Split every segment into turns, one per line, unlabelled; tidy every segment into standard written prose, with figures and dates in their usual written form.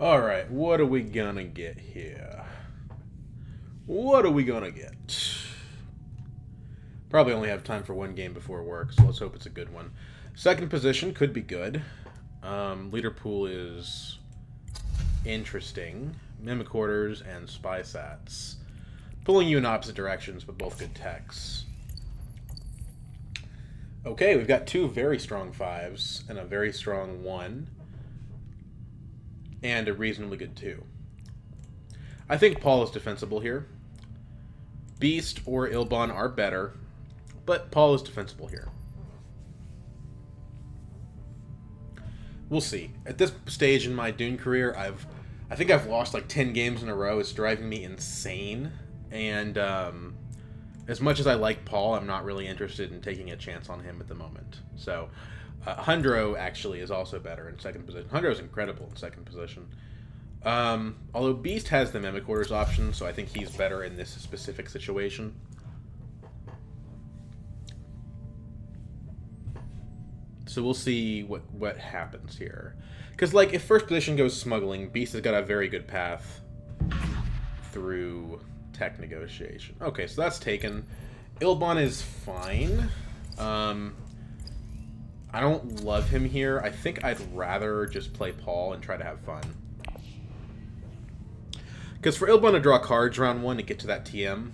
Alright, what are we gonna get here? What are we gonna get? Probably only have time for one game before work, so let's hope it's a good one. Second position could be good. Leader pool is interesting. Mimic orders and spy sats. Pulling you in opposite directions, but both good techs. Okay, we've got two very strong 5s and a very strong 1. And a reasonably good 2. I think Pol is defensible here. Beast or Ilbon are better, but Pol is defensible here. We'll see. At this stage in my Dune career, I think I've lost like 10 games in a row. It's driving me insane. And as much as I like Pol, I'm not really interested in taking a chance on him at the moment. So Hundro actually is also better in second position. Hundro is incredible in second position. Although Beast has the Mimic Orders option, so I think he's better in this specific situation. So we'll see what happens here. Because, like, if first position goes smuggling, Beast has got a very good path through tech negotiation. Okay, so that's taken. Ilbon is fine. I don't love him here. I think I'd rather just play Pol and try to have fun. Because for Ilbon to draw cards round 1 to get to that TM,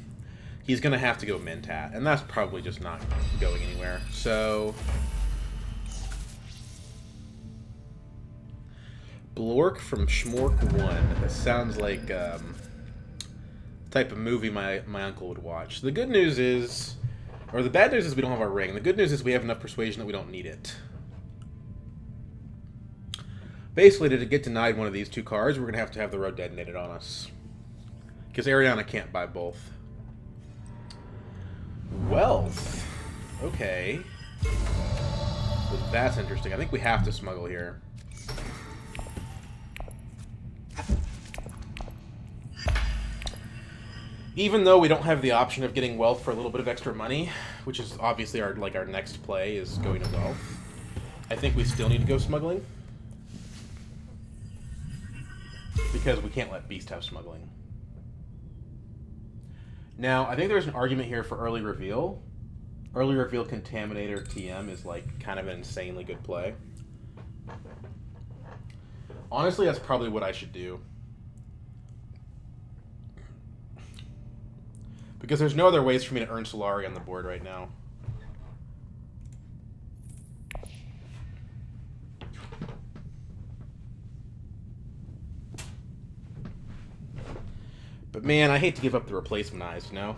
he's going to have to go Mentat, and that's probably just not going anywhere. So Blork from Schmork 1. That sounds like the type of movie my uncle would watch. The good news is, or the bad news is we don't have our ring. The good news is we have enough persuasion that we don't need it. Basically, to get denied one of these two cards, we're going to have the road detonated on us. Because Ariana can't buy both. Wealth. Okay. Well, that's interesting. I think we have to smuggle here. Even though we don't have the option of getting wealth for a little bit of extra money, which is obviously our next play is going to wealth, I think we still need to go smuggling. Because we can't let Beast have smuggling. Now, I think there's an argument here for early reveal. Early reveal Contaminator TM is like kind of an insanely good play. Honestly, that's probably what I should do. Because there's no other ways for me to earn Solari on the board right now. But man, I hate to give up the replacement eyes, you know?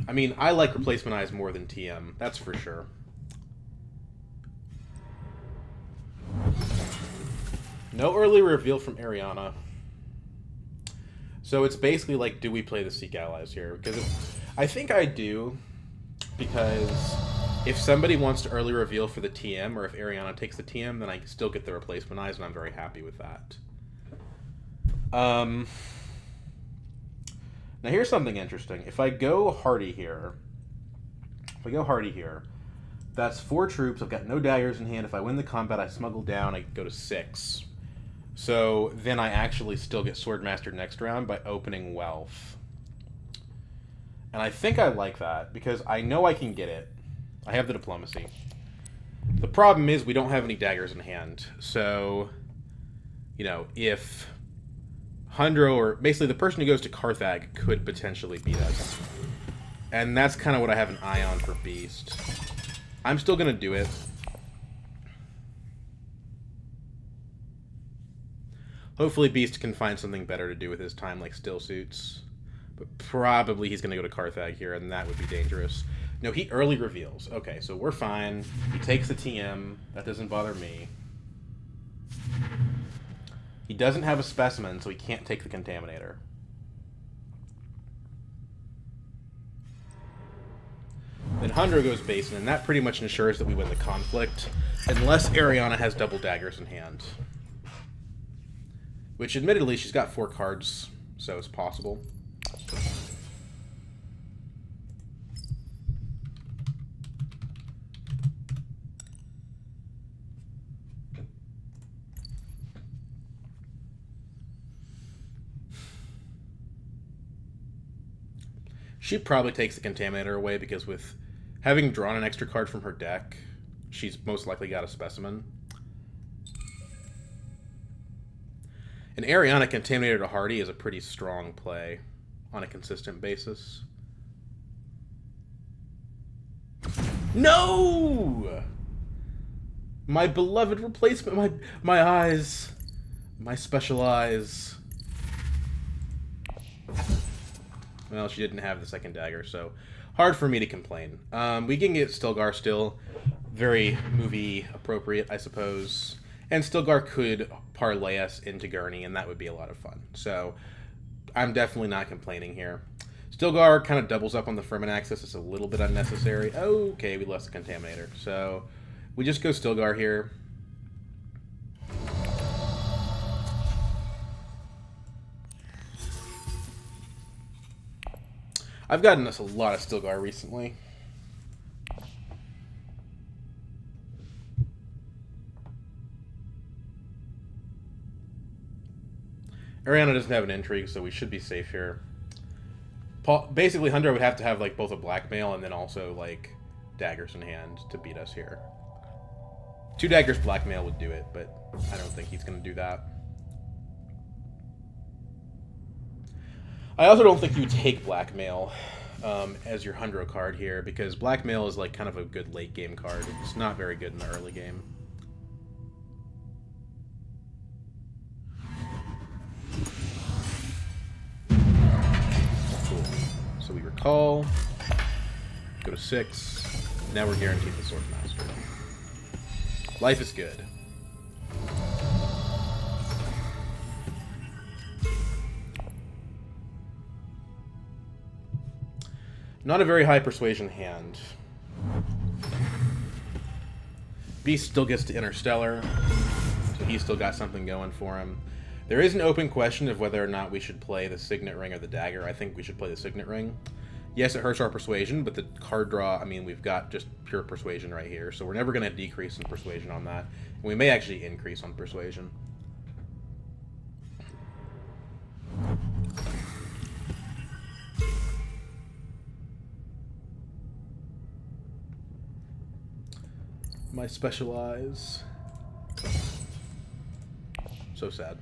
I mean, I like replacement eyes more than TM, that's for sure. No early reveal from Ariana. So it's basically like, do we play the Seek Allies here? Because I think I do, because if somebody wants to early reveal for the TM, or if Ariana takes the TM, then I still get the replacement eyes, and I'm very happy with that. Now here's something interesting. If I go Hardy here, that's 4 troops. I've got no daggers in hand. If I win the combat, I smuggle down. I go to 6. So then I actually still get Swordmaster next round by opening Wealth. And I think I like that, because I know I can get it. I have the Diplomacy. The problem is we don't have any daggers in hand. So, you know, if Hundro, or basically the person who goes to Carthag, could potentially beat us. And that's kind of what I have an eye on for Beast. I'm still going to do it. Hopefully Beast can find something better to do with his time, like Still Suits. But probably he's going to go to Carthag here, and that would be dangerous. No, he early reveals. Okay, so we're fine. He takes the TM. That doesn't bother me. He doesn't have a specimen, so he can't take the Contaminator. Then Hundro goes Basin, and that pretty much ensures that we win the conflict, unless Ariana has double daggers in hand. Which, admittedly, she's got 4 cards, so it's possible. She probably takes the Contaminator away because with having drawn an extra card from her deck, she's most likely got a Specimen. An Ariana Contaminator to Hardy is a pretty strong play on a consistent basis. No! My beloved replacement, my eyes. My special eyes. Well, she didn't have the second dagger, so hard for me to complain. We can get Stilgar still. Very movie appropriate, I suppose. And Stilgar could parlay us into Gurney, and that would be a lot of fun. So I'm definitely not complaining here. Stilgar kind of doubles up on the Ferment Axis. It's a little bit unnecessary. Okay, we lost the Contaminator. So we just go Stilgar here. I've gotten us a lot of Stilgar recently. Ariana doesn't have an intrigue, so we should be safe here. Basically, Hundo would have to have like both a blackmail and then also like daggers in hand to beat us here. 2 daggers blackmail would do it, but I don't think he's going to do that. I also don't think you take blackmail as your Hundo card here, because blackmail is like kind of a good late game card. It's not very good in the early game. Cool. So we recall, go to 6. Now we're guaranteed the Swordmaster. Life is good. Not a very high persuasion hand. Beast still gets to Interstellar, so he's still got something going for him. There is an open question of whether or not we should play the Signet Ring or the Dagger. I think we should play the Signet Ring. Yes, it hurts our persuasion, but the card draw, I mean, we've got just pure persuasion right here, so we're never going to decrease in persuasion on that. And we may actually increase on persuasion. My special eyes. So sad.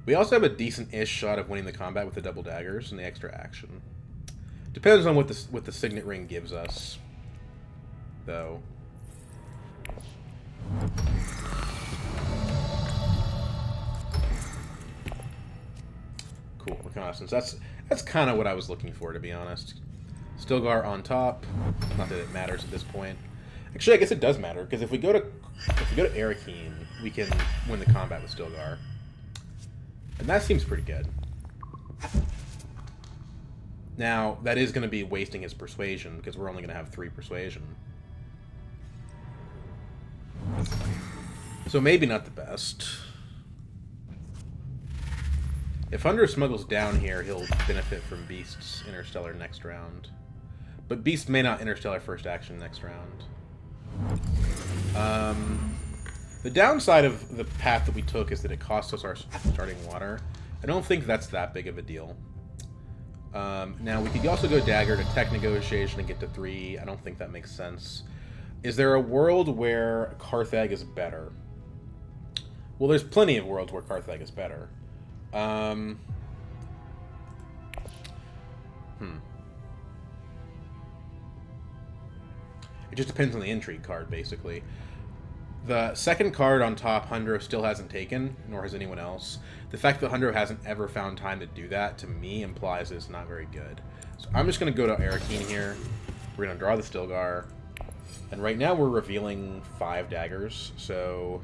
We also have a decent-ish shot of winning the combat with the double daggers and the extra action. Depends on what the Signet Ring gives us, though. Cool, reconnaissance. That's kind of what I was looking for, to be honest. Stilgar on top. Not that it matters at this point. Actually, I guess it does matter, because if we go to Arakeen, we can win the combat with Stilgar. And that seems pretty good. Now, that is going to be wasting his persuasion, because we're only going to have 3 persuasion. So maybe not the best. If Hundo smuggles down here, he'll benefit from Beast's Interstellar next round. But Beast may not Interstellar first action next round. The downside of the path that we took is that it cost us our starting water. I don't think that's that big of a deal. Now, we could also go Dagger to Tech Negotiation and get to 3. I don't think that makes sense. Is there a world where Carthag is better? Well, there's plenty of worlds where Carthag is better. It just depends on the intrigue card, basically. The second card on top, Hundo still hasn't taken, nor has anyone else. The fact that Hundo hasn't ever found time to do that, to me, implies it's not very good. So I'm just going to go to Arakeen here. We're going to draw the Stilgar. And right now we're revealing 5 daggers, so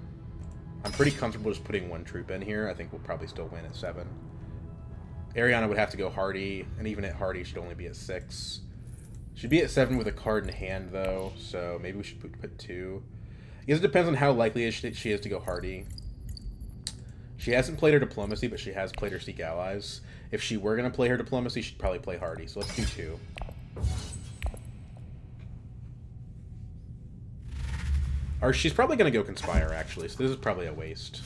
I'm pretty comfortable just putting 1 troop in here. I think we'll probably still win at 7. Ariana would have to go Hardy, and even at Hardy should only be at 6. Should be at 7 with a card in hand, though, so maybe we should put 2. I guess it depends on how likely she is to go Hardy. She hasn't played her Diplomacy, but she has played her Seek Allies. If she were going to play her Diplomacy, she'd probably play Hardy, so let's do 2. Or she's probably going to go Conspire, actually, so this is probably a waste.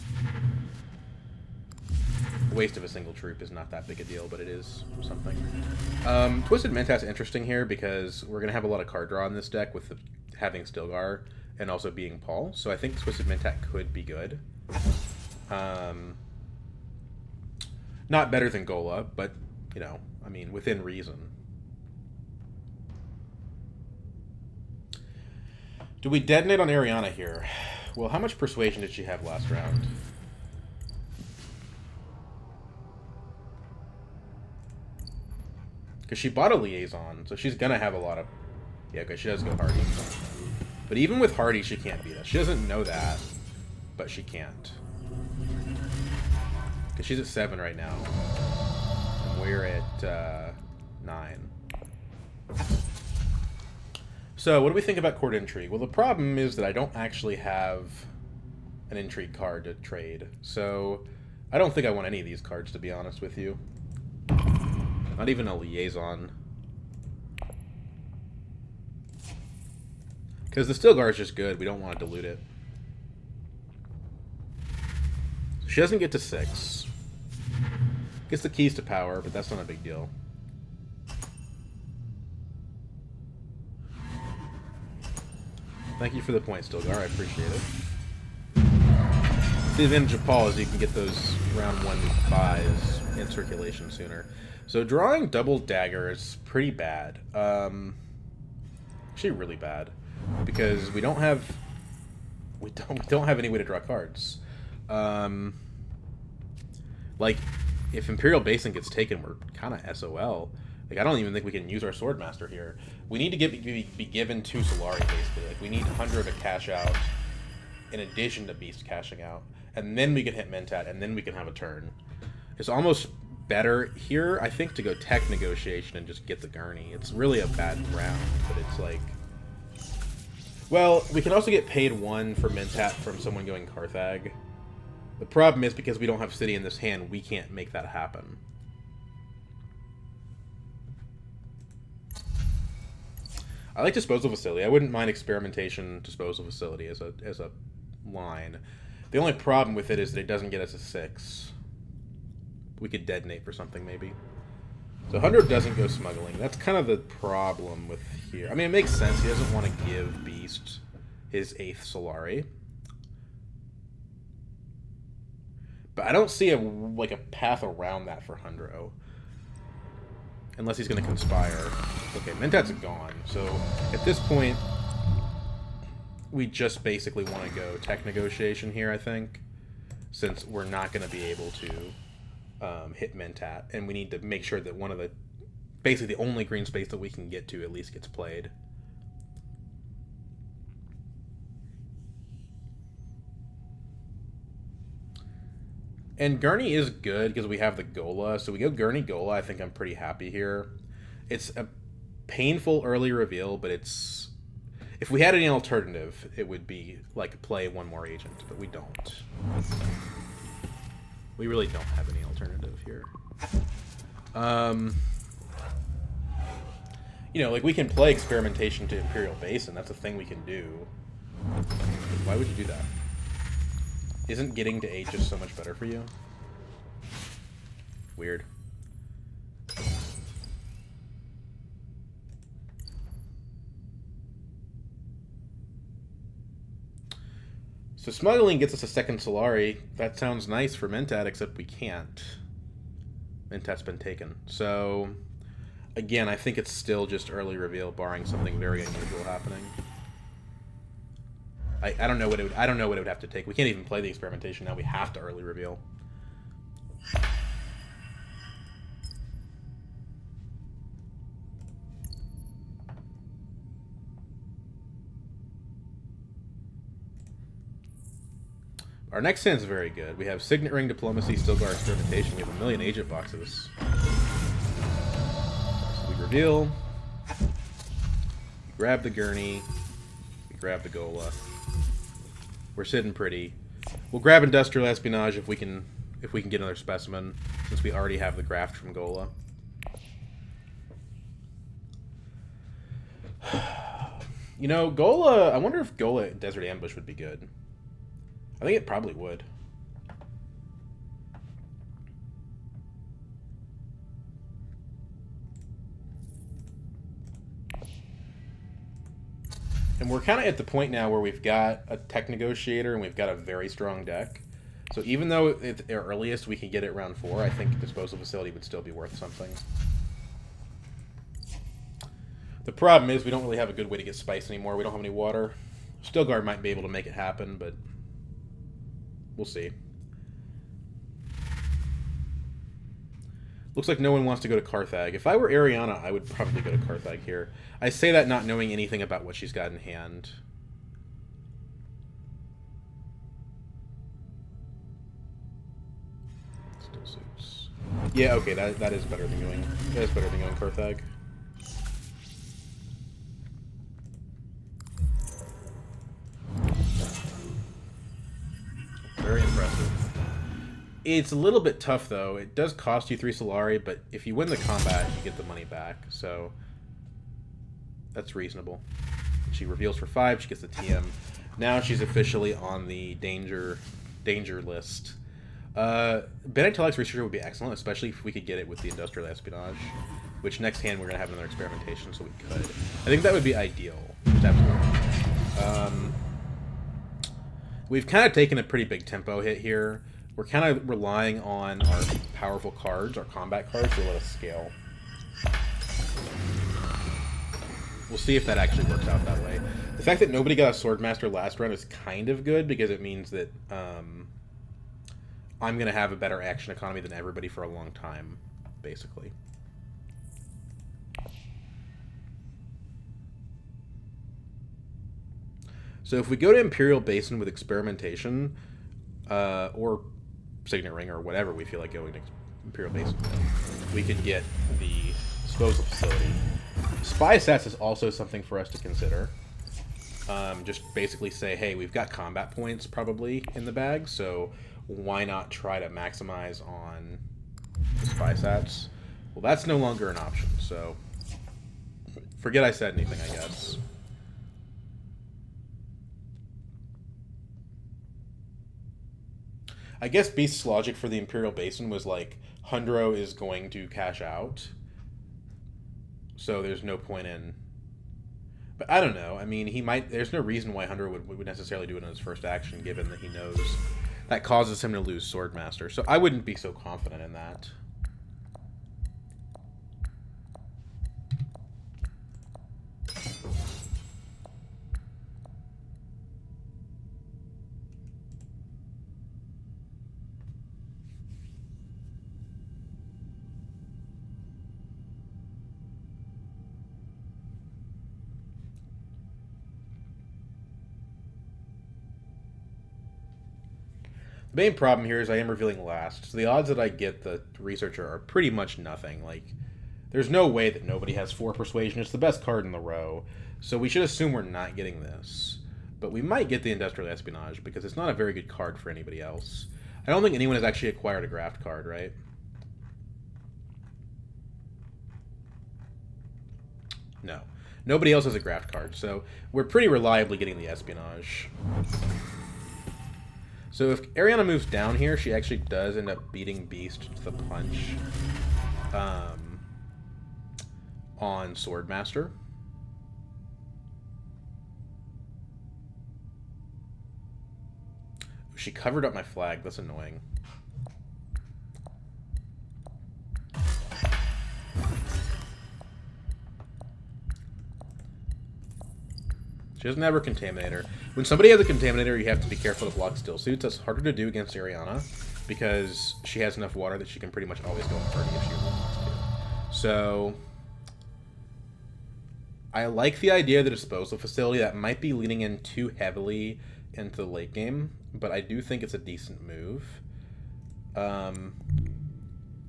The waste of a single troop is not that big a deal, but it is something. Twisted Mentat's interesting here because we're going to have a lot of card draw in this deck with having Stilgar and also being Pol. So I think Twisted Mentat could be good. Not better than Gola, but, you know, I mean, within reason. Do we detonate on Ariana here? Well, how much persuasion did she have last round? Because she bought a liaison, so she's going to have a lot of... Yeah, okay, she does go Hardy. But even with Hardy, she can't beat us. She doesn't know that, but she can't. Because she's at 7 right now. And we're at 9. So, what do we think about Court Intrigue? Well, the problem is that I don't actually have an Intrigue card to trade. So, I don't think I want any of these cards, to be honest with you. Not even a liaison. Because the Stilgar is just good. We don't want to dilute it. So she doesn't get to 6. Gets the keys to power, but that's not a big deal. Thank you for the point, Stilgar. I appreciate it. The advantage of Pol is you can get those round 1 buys in circulation sooner. So drawing double dagger is pretty bad. Actually, really bad, because we don't have any way to draw cards. Like, if Imperial Basin gets taken, we're kind of SOL. Like, I don't even think we can use our Swordmaster here. We need to be given 2 Solari, basically. Like, we need Hunter to cash out in addition to Beast cashing out. And then we can hit Mentat, and then we can have a turn. It's almost better here, I think, to go Tech Negotiation and just get the Gurney. It's really a bad round, but it's like... Well, we can also get paid 1 for Mentat from someone going Carthag. The problem is, because we don't have City in this hand, we can't make that happen. I like Disposal Facility. I wouldn't mind Experimentation Disposal Facility as a line. The only problem with it is that it doesn't get us a 6. We could detonate for something, maybe. So 100 doesn't go Smuggling. That's kind of the problem with here. I mean, it makes sense. He doesn't want to give Beast his 8th Solari. But I don't see a path around that for Hundro. Unless he's going to Conspire. Okay, Mentat's gone. So at this point, we just basically want to go Tech Negotiation here, I think. Since we're not going to be able to hit Mentat. And we need to make sure that one of the... Basically the only green space that we can get to at least gets played. And Gurney is good because we have the Gola. So we go Gurney Gola. I think I'm pretty happy here. It's a painful early reveal, but it's... If we had any alternative, it would be like play 1 more agent, but we don't. We really don't have any alternative here. You know, like we can play Experimentation to Imperial Basin. That's a thing we can do. Why would you do that? Isn't getting to 8 just so much better for you? Weird. So Smuggling gets us a 2nd Solari. That sounds nice for Mentat, except we can't. Mentat's been taken. So, again, I think it's still just early reveal, barring something very unusual happening. I don't know what it would have to take. We can't even play the Experimentation now. We have to early reveal. Our next hand's very good. We have Signet Ring, Diplomacy, Stilgar, Experimentation. We have a million agent boxes. So we reveal. We grab the Gurney. We grab the Gola. We're sitting pretty. We'll grab Industrial Espionage if we can get another specimen, since we already have the graft from Gola. You know, Gola... I wonder if Gola Desert Ambush would be good. I think it probably would. And we're kind of at the point now where we've got a tech negotiator and we've got a very strong deck. So even though at the earliest we can get it round 4, I think disposal facility would still be worth something. The problem is we don't really have a good way to get spice anymore. We don't have any water. Stilgar might be able to make it happen, but we'll see. Looks like no one wants to go to Carthag. If I were Ariana, I would probably go to Carthag here. I say that not knowing anything about what she's got in hand. Still suits. Yeah, okay, that is better than going. That is better than going Carthag. Very impressive. It's a little bit tough, though. It does cost you 3 Solari, but if you win the combat, you get the money back, so that's reasonable. She reveals for 5, she gets the TM. Now she's officially on the danger list. Bennett Telek's Researcher would be excellent, especially if we could get it with the Industrial Espionage, which next hand we're going to have another experimentation, so we could. I think that would be ideal. We've kind of taken a pretty big tempo hit here. We're kind of relying on our powerful cards, our combat cards, to let us scale. We'll see if that actually works out that way. The fact that nobody got a Swordmaster last round is kind of good, because it means that I'm going to have a better action economy than everybody for a long time, basically. So if we go to Imperial Basin with Experimentation, or Signet Ring, or whatever we feel like going to Imperial Basin, we could get the disposal facility. Spy Sats is also something for us to consider. Just basically say, hey, we've got combat points probably in the bag, so why not try to maximize on the Spy Sats? Well, that's no longer an option, so forget I said anything, I guess. I guess Beast's logic for the Imperial Basin was like, Hundro is going to cash out, so there's no point in... But I don't know. I mean, he might... There's no reason why Hundro would necessarily do it in his first action, given that he knows that causes him to lose Swordmaster. So I wouldn't be so confident in that. The main problem here is I am revealing last, so the odds that I get the Researcher are pretty much nothing. Like, there's no way that nobody has 4 Persuasion. It's the best card in the row, so we should assume we're not getting this. But we might get the Industrial Espionage, because it's not a very good card for anybody else. I don't think anyone has actually acquired a Graft card, right? No. Nobody else has a Graft card, so we're pretty reliably getting the Espionage. So if Ariana moves down here, she actually does end up beating Beast to the punch on Swordmaster. She covered up my flag. That's annoying. She doesn't have her Contaminator. When somebody has a Contaminator, you have to be careful to block Still Suits. That's harder to do against Ariana, because she has enough water that she can pretty much always go in party if she wants to. So, I like the idea of the disposal facility. That might be leaning in too heavily into the late game, but I do think it's a decent move.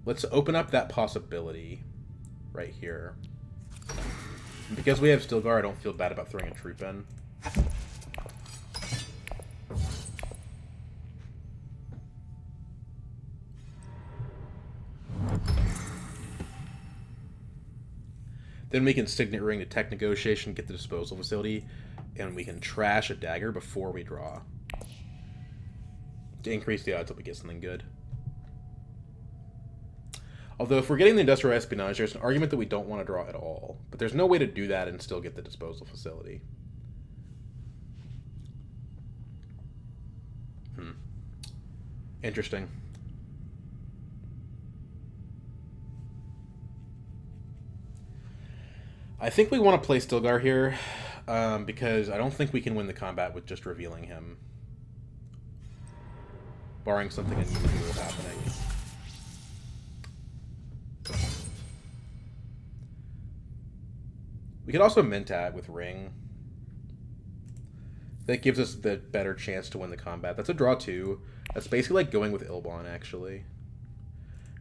Let's open up that possibility right here. Because we have Stilgar, I don't feel bad about throwing a troop in. Then we can Signet Ring to Tech Negotiation, get the disposal facility, and we can trash a dagger before we draw, to increase the odds that we get something good. Although if we're getting the Industrial Espionage, there's an argument that we don't want to draw at all. But there's no way to do that and still get the disposal facility. Hmm. Interesting. I think we want to play Stilgar here, because I don't think we can win the combat with just revealing him. Barring something unusual happening. We could also Mentat with Ring. That gives us the better chance to win the combat. That's a draw 2. That's basically like going with Ilbon, actually.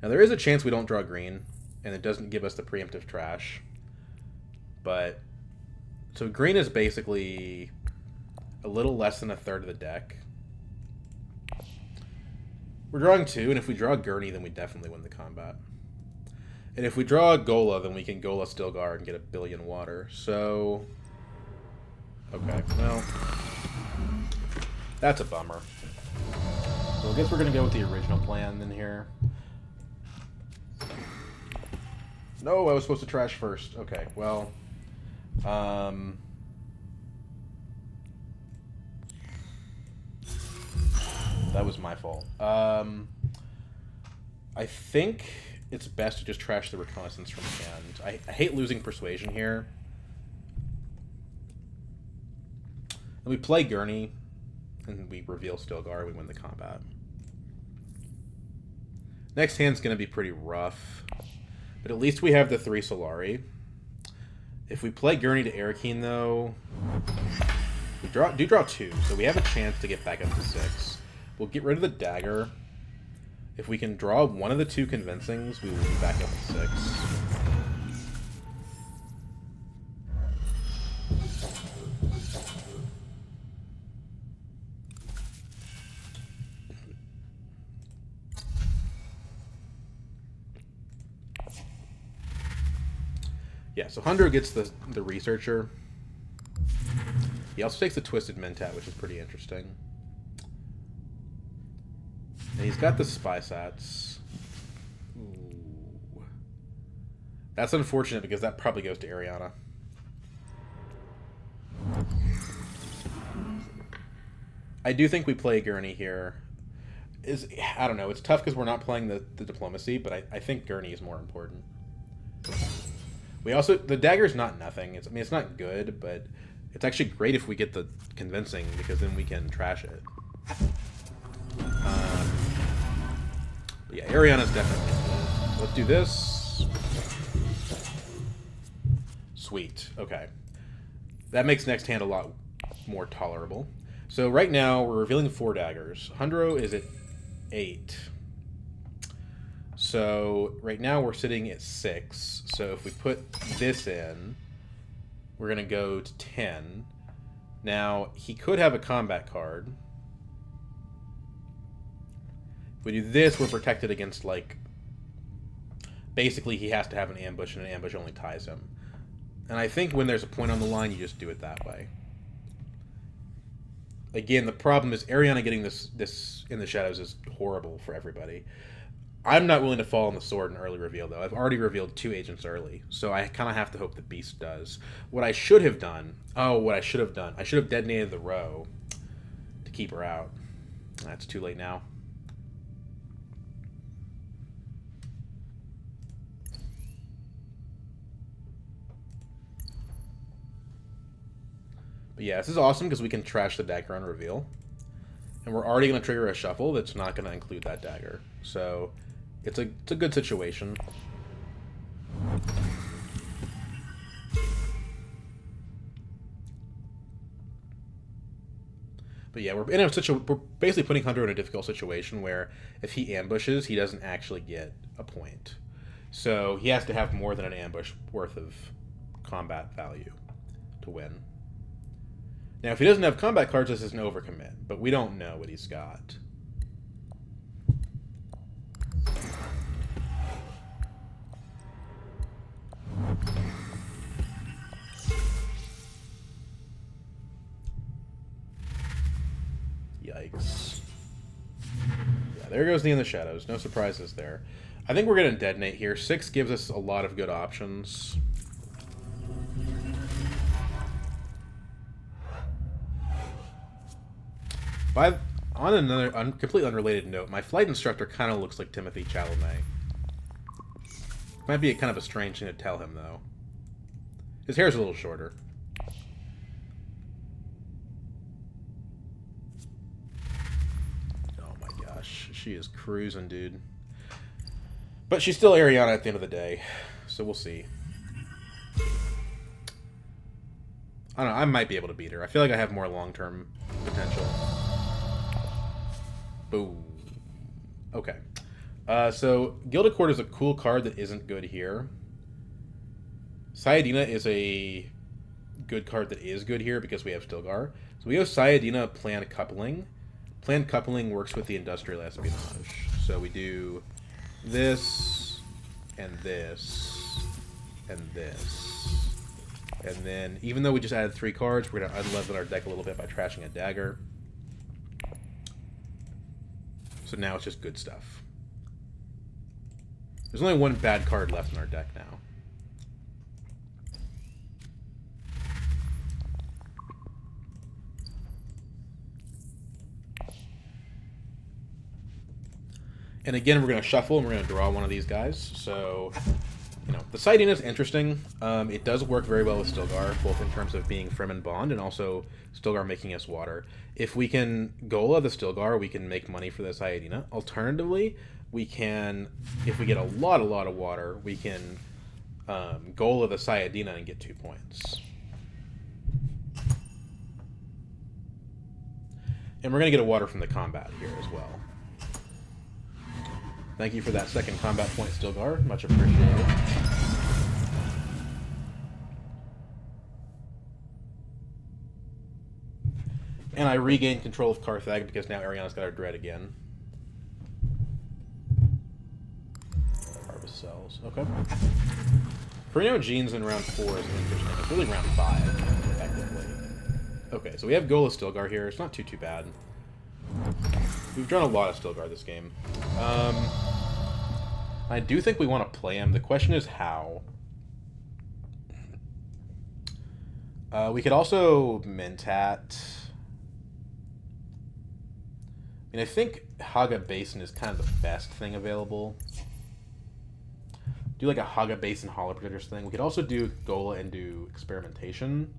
Now, there is a chance we don't draw green, and it doesn't give us the preemptive trash. But, so green is basically a little less than a third of the deck. We're drawing 2, and if we draw Gurney, then we definitely win the combat. And if we draw Gola, then we can Gola Stilgar and get a billion water. So, okay, well, that's a bummer. So I guess we're going to go with the original plan then here. No, I was supposed to trash first. Okay, well, that was my fault. I think it's best to just trash the Reconnaissance from hand. I hate losing Persuasion here. And we play Gurney, and we reveal Stilgar, we win the combat. Next hand's going to be pretty rough, but at least we have the 3 Solari. If we play Gurney to Arakeen, though, we do draw 2, so we have a chance to get back up to 6. We'll get rid of the dagger. If we can draw one of the 2 Convincings, we will be back up to 6. Yeah, so Hundro gets the Researcher. He also takes the Twisted Mentat, which is pretty interesting. And he's got the Spy Sats. Ooh. That's unfortunate because that probably goes to Ariana. I do think we play Gurney here. I don't know. It's tough because we're not playing the Diplomacy, but I think Gurney is more important. We also... The Dagger's not nothing. I mean, it's not good, but it's actually great if we get the Convincing because then we can trash it. But yeah, Ariana's definitely good. Let's do this. Sweet. Okay. That makes next hand a lot more tolerable. So right now, we're revealing 4 daggers. Hundro is at 8. So right now, we're sitting at 6. So if we put this in, we're going to go to 10. Now, he could have a combat card. If we do this, we're protected against, like... Basically, he has to have an ambush, and an ambush only ties him. And I think when there's a point on the line, you just do it that way. Again, the problem is Ariana getting this in the shadows is horrible for everybody. I'm not willing to fall on the sword in early reveal, though. I've already revealed 2 agents early, so I kind of have to hope the Beast does. What I should have done... Oh, what I should have done. I should have detonated the row to keep her out. That's too late now. But yeah, this is awesome because we can trash the dagger on reveal. And we're already going to trigger a shuffle that's not going to include that dagger. So it's a good situation. But yeah, we're basically putting Hunter in a difficult situation where if he ambushes, he doesn't actually get a point. So he has to have more than an ambush worth of combat value to win. Now, if he doesn't have combat cards, this is an overcommit, but we don't know what he's got. Yikes. Yeah, there goes the In the Shadows. No surprises there. I think we're going to detonate here. 6 gives us a lot of good options. On another completely unrelated note, my flight instructor kind of looks like Timothy Chalamet. Might be kind of a strange thing to tell him, though. His hair's a little shorter. Oh my gosh. She is cruising, dude. But she's still Ariana at the end of the day. So we'll see. I don't know. I might be able to beat her. I feel like I have more long-term potential. Boom. Okay. So Gilded Court is a cool card that isn't good here. Sayadina is a good card that is good here because we have Stilgar. So we have Sayadina Planned Coupling. Planned Coupling works with the Industrial Espionage. So we do this, and this, and this. And then, even though we just added 3 cards, we're going to unleaven our deck a little bit by trashing a dagger. So now it's just good stuff. There's only 1 bad card left in our deck now. And again, we're going to shuffle, and we're going to draw one of these guys. So, you know, the sighting is interesting. It does work very well with Stilgar, both in terms of being Fremen Bond and also Stilgar making us water. If we can Gola the Stilgar, we can make money for the Sayadina. Alternatively, we can, if we get a lot of water, we can Gola the Sayadina and get 2 points. And we're going to get a water from the combat here as well. Thank you for that second combat point, Stilgar. Much appreciated. And I regained control of Carthag because now Ariana's got her dread again. Harvest cells. Okay. Perino Genes in round 4 is interesting. It's really round 5, effectively. Okay, so we have Gola Stilgar here. It's not too bad. We've drawn a lot of Stilgar this game. I do think we want to play him. The question is how. We could also Mentat. I mean, I think Haga Basin is kind of the best thing available. Do like a Haga Basin Hollow Projectors thing. We could also do Gola and do Experimentation.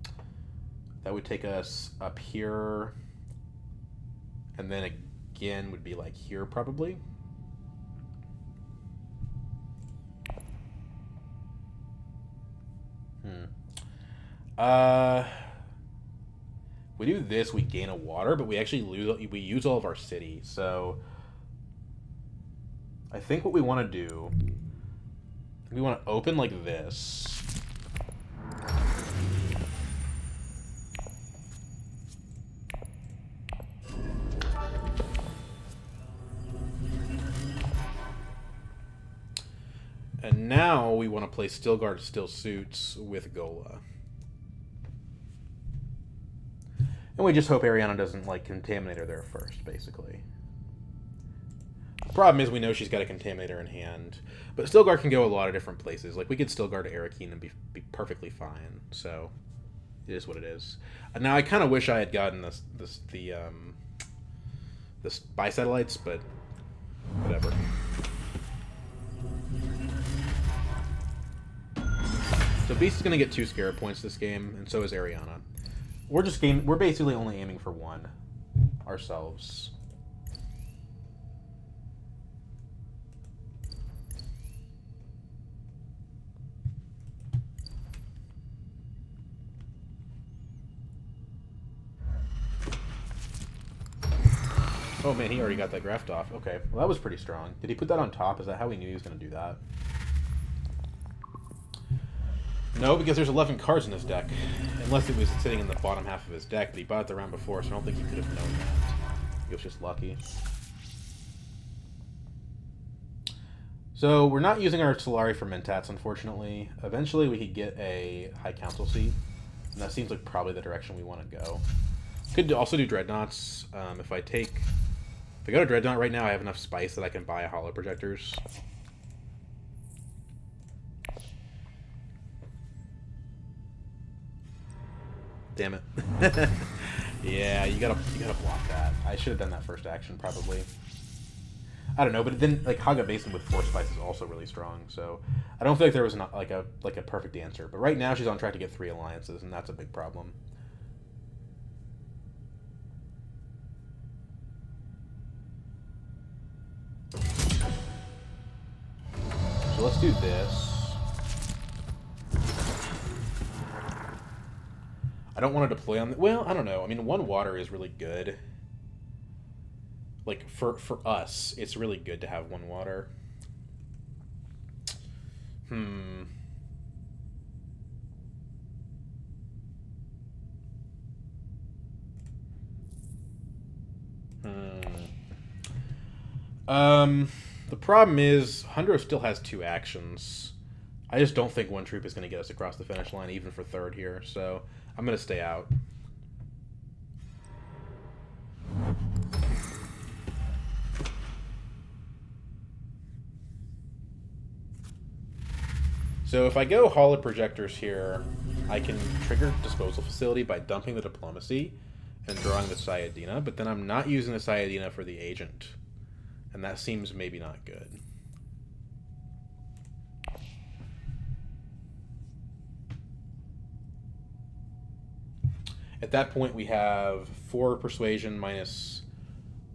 That would take us up here. And then again would be like here probably. We do this, we gain a water, but we actually we use all of our city. So I think what we want to do, we want to open like this. And now we want to play Stilgar Still Suits with Gola. And we just hope Ariana doesn't, like, contaminate her there first, basically. The problem is we know she's got a Contaminator in hand. But Stilgar can go a lot of different places. Like, we could Stilgar to Arakeen and be perfectly fine. So, it is what it is. Now, I kind of wish I had gotten the spy satellites, but whatever. So Beast is going to get 2 Scarab points this game, and so is Ariana. We're basically only aiming for 1 ourselves. Oh man, he already got that graft off. Okay, well that was pretty strong. Did he put that on top? Is that how he knew he was going to do that? No, because there's 11 cards in his deck. Unless it was sitting in the bottom half of his deck, but he bought it the round before, so I don't think he could have known that. He was just lucky. So, we're not using our Solari for Mentats, unfortunately. Eventually, we could get a High Council seat, and that seems like probably the direction we want to go. Could also do Dreadnoughts. If I go to Dreadnought right now, I have enough spice that I can buy a Hollow Projectors. Damn it. Yeah, you gotta block that. I should have done that first action probably. I don't know, but then like Haga Basin with 4 spice is also really strong, so I don't feel like there was not like a perfect answer. But right now she's on track to get 3 alliances, and that's a big problem. So let's do this. I don't want to deploy on... Well, I don't know. I mean, 1 water is really good. Like, for us, it's really good to have 1 water. The problem is, Hundro still has 2 actions. I just don't think 1 troop is going to get us across the finish line, even for 3rd here, so I'm going to stay out. So if I go Holo Projectors here, I can trigger Disposal Facility by dumping the Diplomacy and drawing the Sayadina, but then I'm not using the Sayadina for the Agent. And that seems maybe not good. At that point, we have 4 Persuasion minus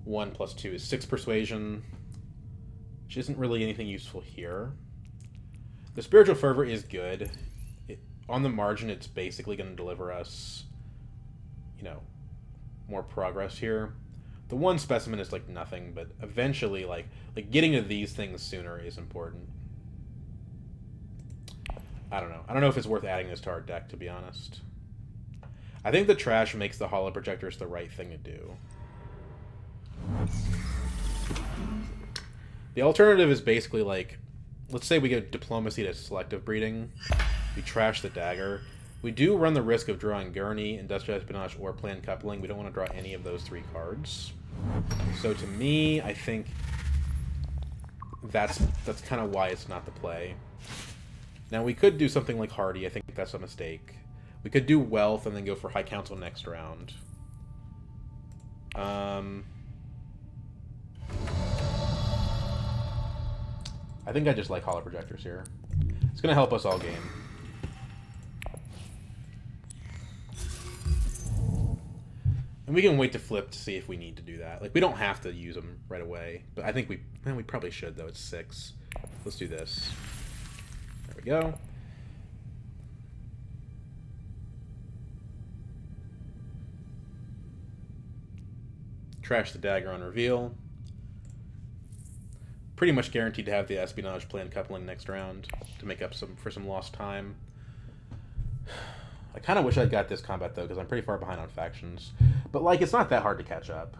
1 plus 2 is 6 Persuasion, which isn't really anything useful here. The Spiritual Fervor is good. On the margin, it's basically going to deliver us, you know, more progress here. The 1 specimen is like nothing, but eventually, like getting to these things sooner is important. I don't know. I don't know if it's worth adding this to our deck, to be honest. I think the trash makes the Holo Projectors the right thing to do. The alternative is basically like, let's say we get Diplomacy to Selective Breeding. We trash the Dagger. We do run the risk of drawing Gurney, Industrial Espionage, or Planned Coupling. We don't want to draw any of those 3 cards. So to me, I think that's kind of why it's not the play. Now we could do something like Hardy. I think that's a mistake. We could do Wealth and then go for High Council next round. I think I just like Holo Projectors here. It's going to help us all game. And we can wait to flip to see if we need to do that. Like, we don't have to use them right away. But I think we probably should, though. It's 6. Let's do this. There we go. Trash the Dagger on reveal. Pretty much guaranteed to have the Espionage Planned Coupling next round to make up for some lost time. I kind of wish I'd got this combat, though, because I'm pretty far behind on factions. But, like, it's not that hard to catch up.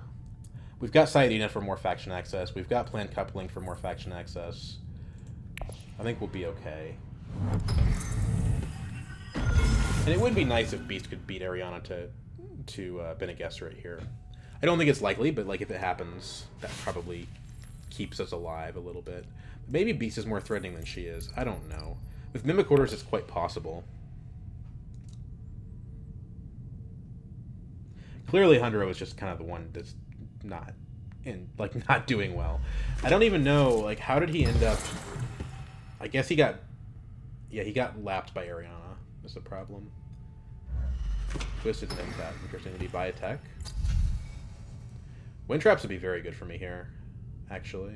We've got Sayadina for more faction access. We've got Planned Coupling for more faction access. I think we'll be okay. And it would be nice if Beast could beat Ariana to Bene Gesserit here. I don't think it's likely, but, like, if it happens, that probably keeps us alive a little bit. Maybe Beast is more threatening than she is. I don't know. With Mimic Orders, it's quite possible. Clearly, Hundro is just kind of the one that's not doing well. I don't even know, like, how did he end up... I guess he got lapped by Ariana. That's the problem. Twisted Mentat. Interesting. Did he buy a tech? Wind Traps would be very good for me here, actually.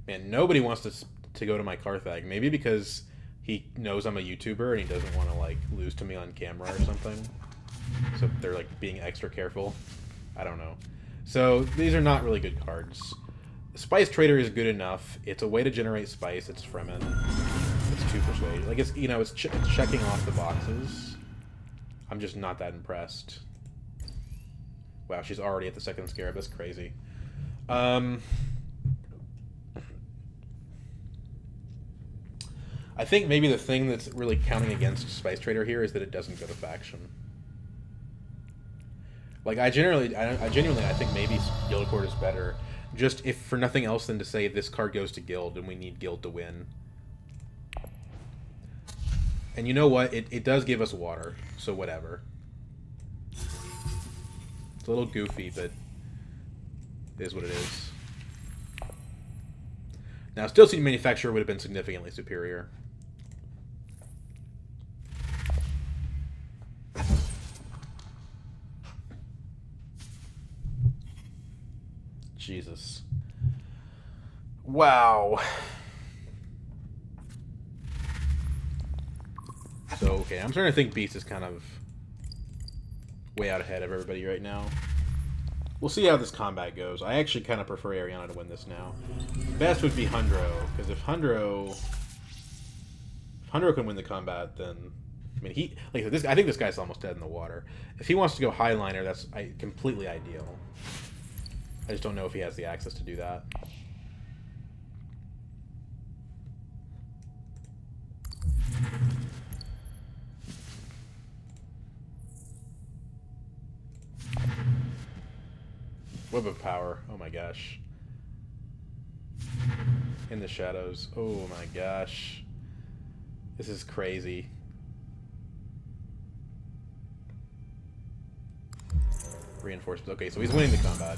Man, nobody wants to go to my Carthag. Maybe because he knows I'm a YouTuber and he doesn't want to, like, lose to me on camera or something. So they're, like, being extra careful. I don't know. So these are not really good cards. Spice Trader is good enough. It's a way to generate spice. It's Fremen. It's 2 Persuade. Like, it's, you know, it's checking off the boxes. I'm just not that impressed. Wow, she's already at the 2nd Scarab. That's crazy. I think maybe the thing that's really counting against Spice Trader here is that it doesn't go to faction. Like, I genuinely, I think maybe Guild Court is better. Just if for nothing else than to say this card goes to Guild and we need Guild to win. And you know what? It does give us water, so whatever. It's a little goofy, but it is what it is. Now, Steel Seed Manufacturer would have been significantly superior. Jesus. Wow. So, okay, I'm starting to think Beast is kind of way out ahead of everybody right now. We'll see how this combat goes. I actually kind of prefer Ariana to win this now. Best would be Hundro, because if Hundro can win the combat, then I mean I think this guy's almost dead in the water. If he wants to go Highliner, that's completely ideal. I just don't know if he has the access to do that. Web of Power. Oh my gosh. In the shadows. Oh my gosh. This is crazy. Reinforcements. Okay, so he's winning the combat.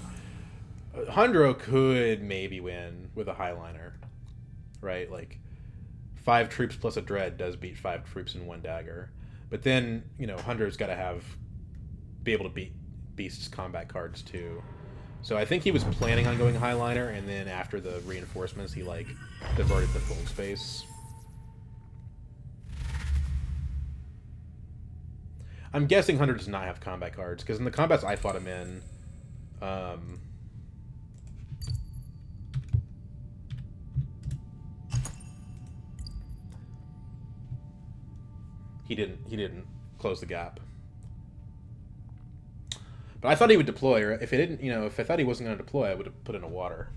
Hundro could maybe win with a Highliner. Right? Like, 5 troops plus a Dread does beat 5 troops in 1 dagger. But then, you know, Hundro's got to be able to beat Beast's combat cards too. So I think he was planning on going Highliner, and then after the reinforcements, he, like, diverted the full space. I'm guessing Hunter does not have combat cards, because in the combats I fought him in, he didn't close the gap. But I thought he would deploy, or if it didn't, you know, if I thought he wasn't going to deploy, I would have put in a water.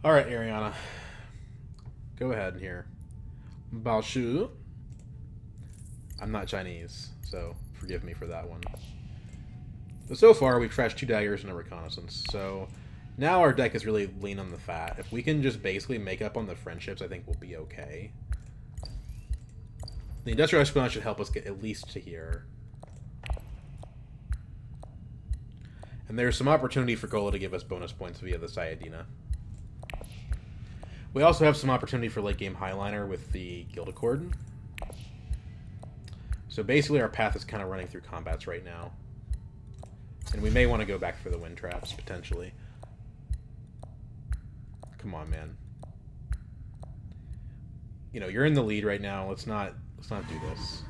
All right, Ariana. Go ahead here. Balshu. I'm not Chinese, so forgive me for that one. But so far, we've trashed 2 daggers and a reconnaissance, so now our deck is really lean on the fat. If we can just basically make up on the friendships, I think we'll be okay. The Industrial Espionage should help us get at least to here. And there's some opportunity for Gola to give us bonus points via the Sayadina. We also have some opportunity for late-game Highliner with the Guild Accord. So basically our path is kind of running through combats right now. And we may want to go back for the wind traps, potentially. Come on, man. You know, you're in the lead right now. Let's not do this.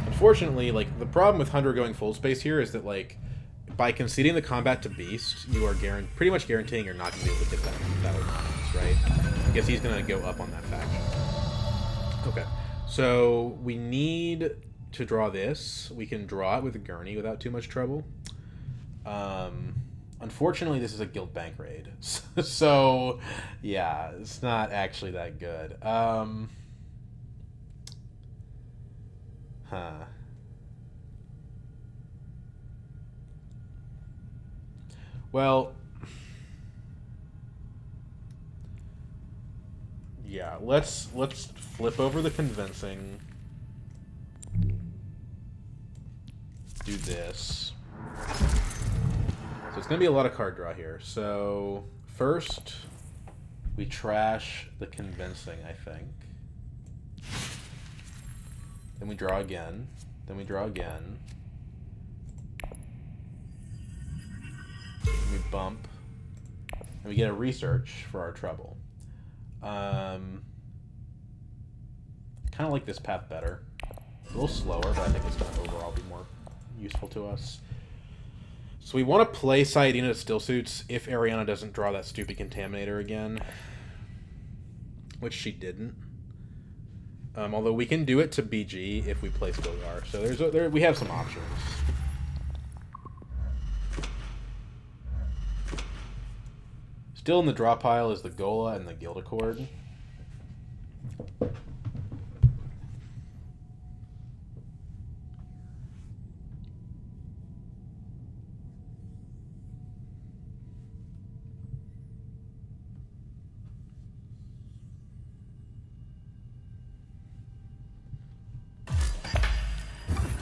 Unfortunately, like, the problem with Hunter going full space here is that, like, by conceding the combat to Beast, you are pretty much guaranteeing you're not going to be able to get that autonomous, right? I guess he's going to go up on that faction. Okay, so we need to draw this. We can draw it with a Gurney without too much trouble. Unfortunately, this is a Guild Bank raid. So, yeah, it's not actually that good. Well, yeah, let's flip over the convincing. Do this. So it's going to be a lot of card draw here. So first, we trash the convincing, I think. Then we draw again. Then we draw again. We bump. And we get a research for our trouble. Kind of like this path better. A little slower, but I think it's going to overall be more useful to us. So we want to play Saiyadina to still suits if Ariana doesn't draw that stupid Contaminator again. Which she didn't. Although we can do it to BG if we play Stilgar. So we have some options. Still in the draw pile is the Gola and the Gildicord. I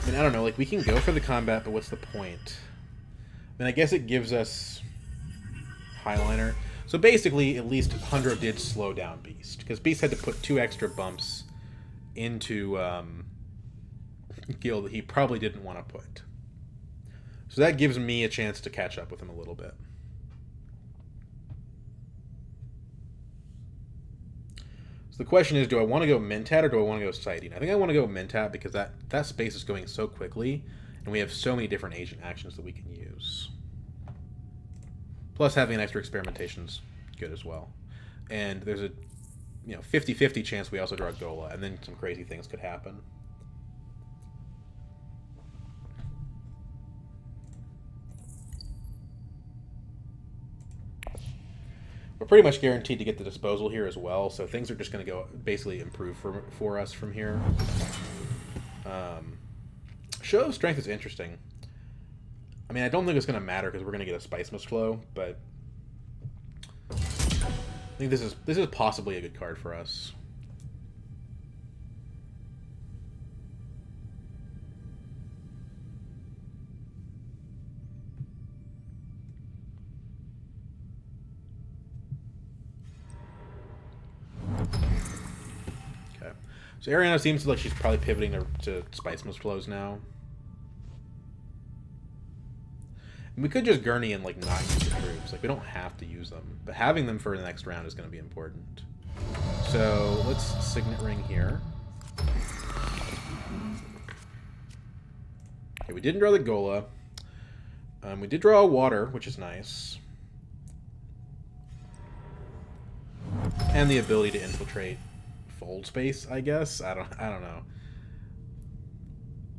mean, I don't know, like, we can go for the combat, but what's the point? I mean, I guess it gives us Highliner. So basically, at least Hundro did slow down Beast, because Beast had to put 2 extra bumps into Gil that he probably didn't want to put. So that gives me a chance to catch up with him a little bit. So the question is, do I want to go Mentat or do I want to go Saiyadina? I think I want to go Mentat because that space is going so quickly, and we have so many different agent actions that we can use. Plus, having an extra experimentation's good as well. And there's a 50-50 chance we also draw Gola, and then some crazy things could happen. We're pretty much guaranteed to get the disposal here as well, so things are just going to go basically improve for us from here. Show of Strength is interesting. I mean, I don't think it's going to matter because we're going to get a Spice Mist Flow, but I think this is possibly a good card for us. Okay, so Ariana seems like she's probably pivoting to Spice Mist Flows now. We could just Gurney and, like, not use the troops. Like, we don't have to use them. But having them for the next round is going to be important. So, let's Signet Ring here. Okay, we didn't draw the Gola. We did draw a Water, which is nice. And the ability to infiltrate Fold Space, I guess? I don't know.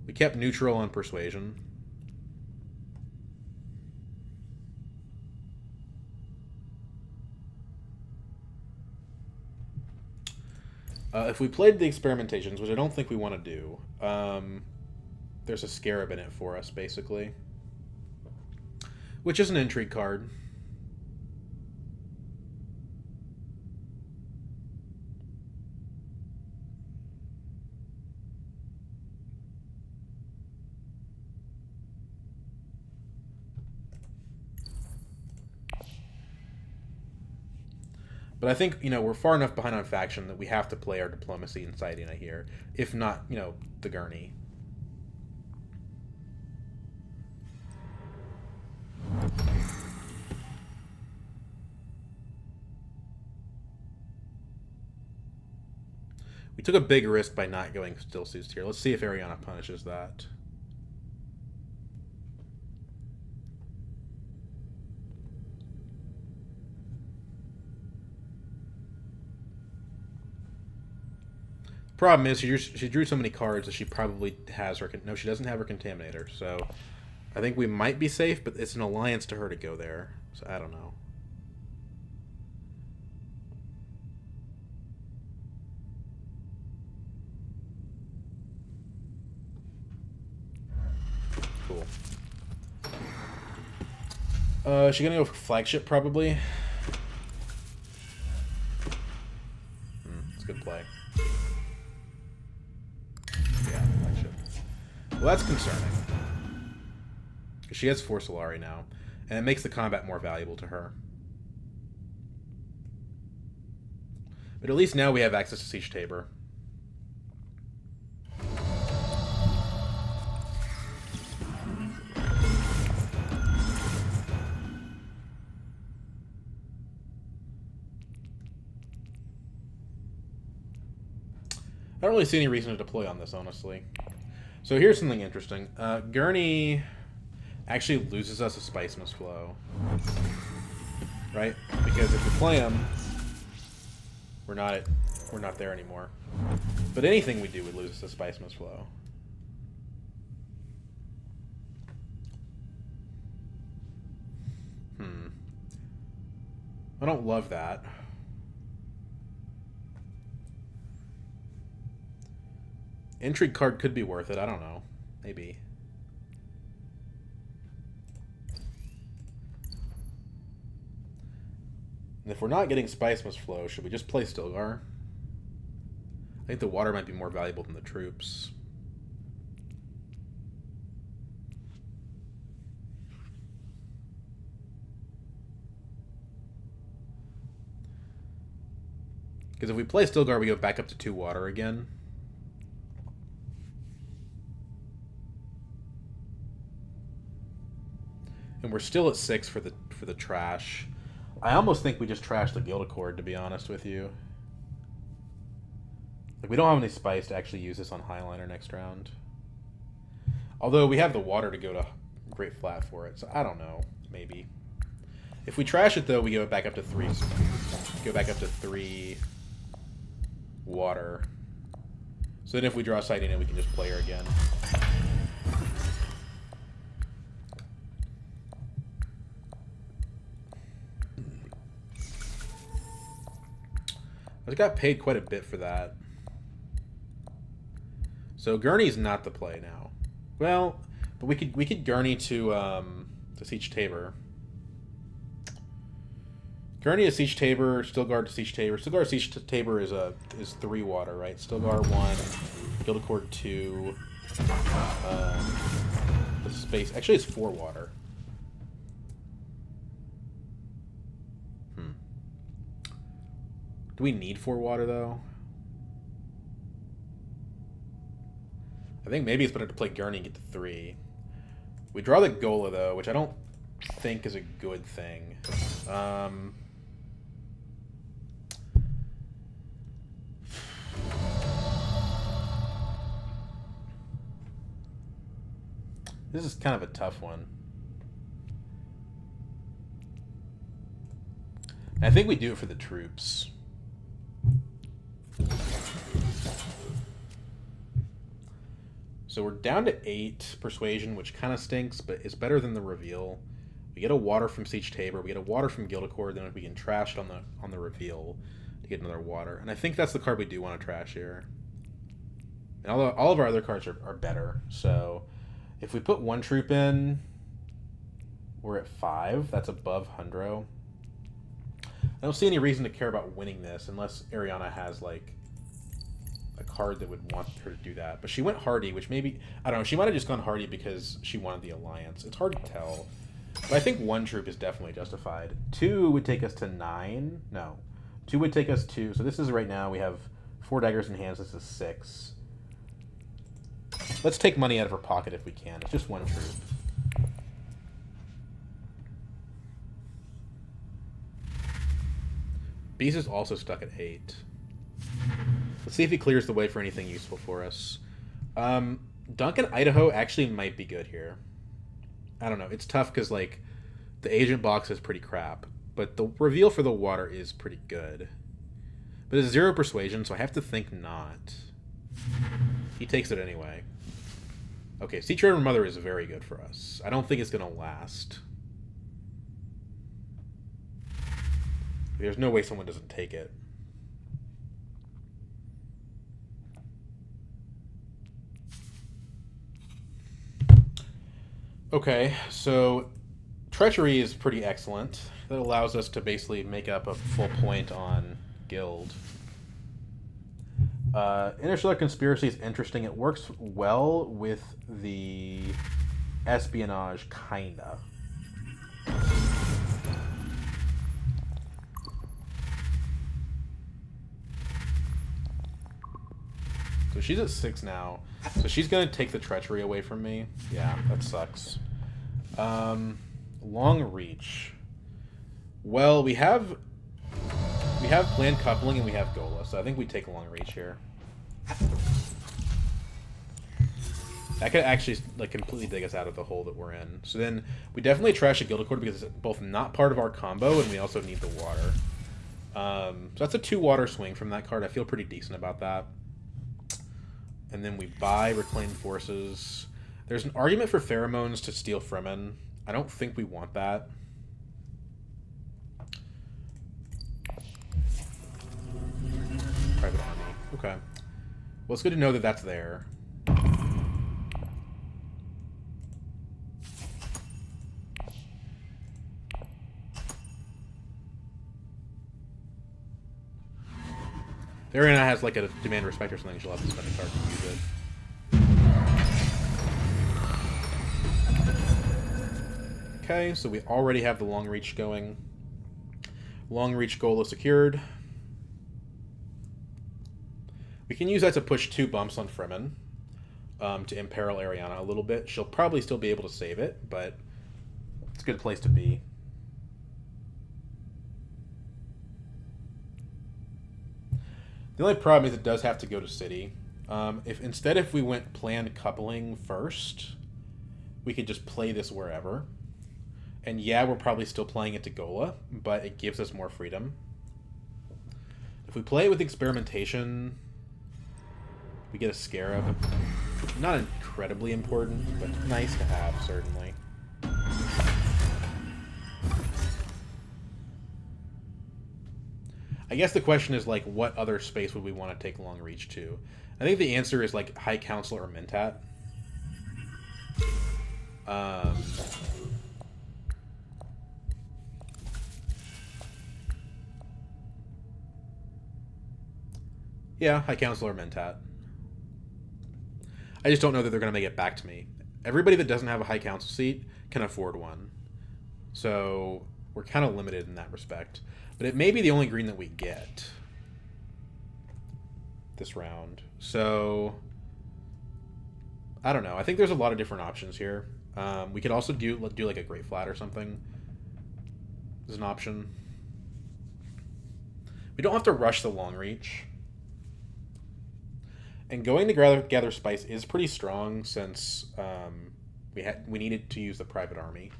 We kept neutral on Persuasion. If we played the Experimentations, which I don't think we want to do, there's a Scarab in it for us, basically. Which is an intrigue card. But I think, we're far enough behind on faction that we have to play our Diplomacy and Saiyadina here. If not, the Gurney. We took a big risk by not going Still Suits here. Let's see if Ariana punishes that. Problem is, she drew so many cards that she probably has her... No, she doesn't have her Contaminator, so I think we might be safe, but it's an alliance to her to go there, so I don't know. Cool. Is she gonna go for Flagship, probably? It's a good play. Well, that's concerning. Because she has 4 Solari now, and it makes the combat more valuable to her. But at least now we have access to Siege Tabor. don't really see any reason to deploy on this, honestly. So here's something interesting. Gurney actually loses us a Spice Must Flow. Right? Because if we play him, we're not there anymore. But anything we do would lose us a Spice Must Flow. I don't love that. Intrigue card could be worth it. I don't know. Maybe. And if we're not getting Spice Must Flow, should we just play Stilgar? I think the water might be more valuable than the troops. Because if we play Stilgar, we go back up to 2 water again. And we're still at 6 for the trash. I almost think we just trash the Guild Accord, to be honest with you. Like, we don't have any spice to actually use this on Highliner next round. Although we have the water to go to Great Flat for it, so I don't know. Maybe. If we trash it, though, we go back up to 3. Go back up to 3 water. So then if we draw sighting in, we can just play her again. I got paid quite a bit for that. So Gurney's not the play now. Well, but we could Gurney to Siege Tabor. Gurney to Siege Tabor, Stilgar to Siege Tabor. Stilgar to Siege Tabor is 3 water, right? Stilgar 1, Guild Accord 2. The space actually it's 4 water. Do we need 4 water though? I think maybe it's better to play Gurney and get to 3. We draw the Gola though, which I don't think is a good thing. This is kind of a tough one. I think we do it for the troops. So we're down to 8 persuasion, which kind of stinks, but it's better than the reveal. We get a water from Siege Tabor, we get a water from Guild Accord, then we can trash it on the reveal to get another water. And I think that's the card we do want to trash here. And all of our other cards are better. So if we put 1 troop in, we're at 5. That's above Hundro. I don't see any reason to care about winning this unless Ariana has like a card that would want her to do that. But she went Hardy, which maybe, I don't know, she might have just gone Hardy because she wanted the Alliance. It's hard to tell. But I think 1 troop is definitely justified. 2 would take us to 9. No. 2 would take us to, so this is right now, we have 4 daggers in hands. This is 6. Let's take money out of her pocket if we can. It's just 1 troop. Beast is also stuck at 8. Let's see if he clears the way for anything useful for us. Duncan Idaho actually might be good here. I don't know. It's tough because, like, the agent box is pretty crap. But the reveal for the water is pretty good. But it's 0 persuasion, so I have to think not. He takes it anyway. Okay, Sea Trader Mother is very good for us. I don't think it's going to last. There's no way someone doesn't take it. Okay, so Treachery is pretty excellent. That allows us to basically make up a full point on Guild. Interstellar Conspiracy is interesting. It works well with the espionage, kinda. So she's at 6 now. So she's going to take the Treachery away from me. Yeah, that sucks. Long Reach. Well, we have Planned Coupling and we have Gola, so I think we take Long Reach here. That could actually like completely dig us out of the hole that we're in. So then we definitely trash a Guild Accord because it's both not part of our combo and we also need the water. So that's a 2 water swing from that card. I feel pretty decent about that. And then we buy Reclaimed Forces. There's an argument for Pheromones to steal Fremen. I don't think we want that. Private Army. Okay. Well, it's good to know that that's there. The Ariana has like a Demand Respect or something. She'll have to spend a card to use it. Okay, so we already have the Long Reach going. Long Reach goal is secured. We can use that to push 2 bumps on Fremen to imperil Ariana a little bit. She'll probably still be able to save it, but it's a good place to be. The only problem is it does have to go to city. If we went planned coupling first, we could just play this wherever. And yeah, we're probably still playing it to Gola, but it gives us more freedom. If we play it with experimentation, we get a Scarab. Not incredibly important, but nice to have, certainly. I guess the question is, like, what other space would we want to take Long Reach to? I think the answer is, like, High Council or Mentat. Yeah, High Council or Mentat. I just don't know that they're going to make it back to me. Everybody that doesn't have a High Council seat can afford one. So we're kind of limited in that respect. But it may be the only green that we get this round. So I don't know. I think there's a lot of different options here. We could also do like a Great Flat or something as an option. We don't have to rush the Long Reach. And going to gather Spice is pretty strong since we needed to use the Private Army.